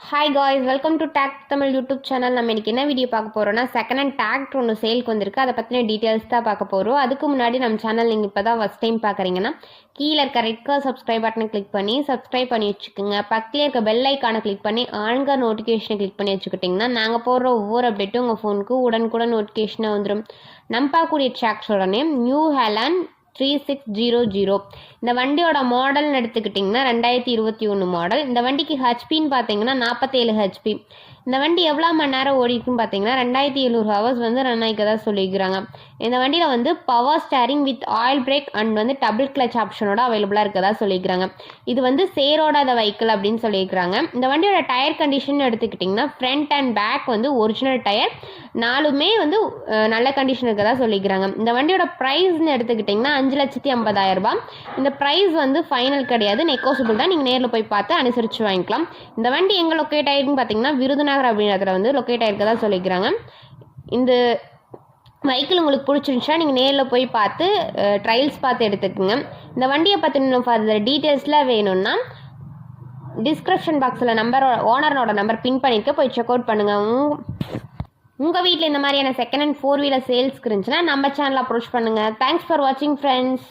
Hi guys, welcome to take Tamil YouTube channel. நம்ம இன்றைக்கி என்ன வீடியோ பார்க்க போகிறோம்னா, செகண்ட் ஹேண்ட் டிராக்டர் ஒன்று சேலுக்கு வந்திருக்கு. அதை பற்றின டீட்டெயில்ஸ் தான் பார்க்க போகிறோம். அதுக்கு முன்னாடி நம்ம சேனல் நீங்கள் இப்போ தான் ஃபஸ்ட் டைம் பார்க்குறீங்கன்னா கீழே இருக்க ரெட் கலர் சப்ஸ்கிரைப் பட்டனை கிளிக் பண்ணி சப்ஸ்கிரைப் பண்ணி வச்சுக்கோங்க. பக்கத்துலேயே இருக்க பெல் ஐக்கானை கிளிக் பண்ணி ஆன்க நோட்டிஃபிகேஷனை கிளிக் பண்ணி வச்சுக்கிட்டிங்கன்னா நாங்கள் போடுற ஒவ்வொரு அப்டேட்டும் உங்கள் ஃபோனுக்கு உடனுக்குடன் நோட்டிஃபிகேஷனாக வந்துடும். நம்ம பார்க்கக்கூடிய டிராக்டரோட நேம் நியூ ஹாலண்ட் 3600. இந்த வண்டியோட மாடல்னு எடுத்துக்கிட்டிங்கன்னா 2021 மாடல். இந்த வண்டிக்கு ஹெச்பின்னு பார்த்தீங்கன்னா 47 ஹெச்பி. இந்த வண்டி எவ்வளோ மணி நேரம் ஓடிக்குன்னு பார்த்தீங்கன்னா 2700 ஹவர்ஸ் வந்து ரன் ஆகிக்கதா சொல்லிக்கிறாங்க. இந்த வண்டியில் வந்து power steering with oil break and வந்து டபுள் கிளச் ஆப்ஷனோட அவைலபிளாக இருக்கதா சொல்லிக்கிறாங்க. இது வந்து சேரோடாத வெஹிக்கிள் அப்படின்னு சொல்லியிருக்கிறாங்க. இந்த வண்டியோட டயர் கண்டிஷன் எடுத்துக்கிட்டிங்கன்னா ஃப்ரண்ட் அண்ட் பேக் வந்து ஒரிஜினல் டயர் நாலுமே வந்து நல்ல கண்டிஷன் இருக்கதா சொல்லிக்கிறாங்க. இந்த வண்டியோட ப்ரைஸ்ன்னு எடுத்துக்கிட்டிங்கன்னா 5,50,000 இந்த ப்ரைஸ் வந்து ஃபைனல் கிடையாது, நெகோசிபிள் தான். நீங்கள் நேரில் போய் பார்த்து அனுசரித்து வாங்கிக்கலாம். இந்த வண்டி எங்கே லொக்கேட் ஆகிருக்குன்னு பார்த்தீங்கன்னா விருதுநகர் அப்படின்றதுல வந்து லொக்கேட் ஆகிருக்கதா சொல்லிக்கிறாங்க. இந்த வெஹிக்கிள் உங்களுக்கு பிடிச்சிருந்துச்சா நீங்கள் நேரில் போய் பார்த்து ட்ரையல்ஸ் பார்த்து எடுத்துக்கோங்க. இந்த வண்டியை பற்றின ஃபர்தர் டீட்டெயில்ஸ்லாம் வேணும்னா டிஸ்கிரிப்ஷன் பாக்ஸில் ஓனரோட நம்பர் பின் பண்ணியிருக்க, போய் செக் அவுட் பண்ணுங்கள். உங்கள் வீட்டில் இந்த மாதிரியான செகண்ட் ஹேண்ட் 4 வீலர் சேல்ஸ்க்கு இருந்துச்சுன்னா நம்ம சேனல் அப்ரோச் பண்ணுங்கள். தேங்க்ஸ் ஃபார் வாட்சிங் ஃப்ரெண்ட்ஸ்.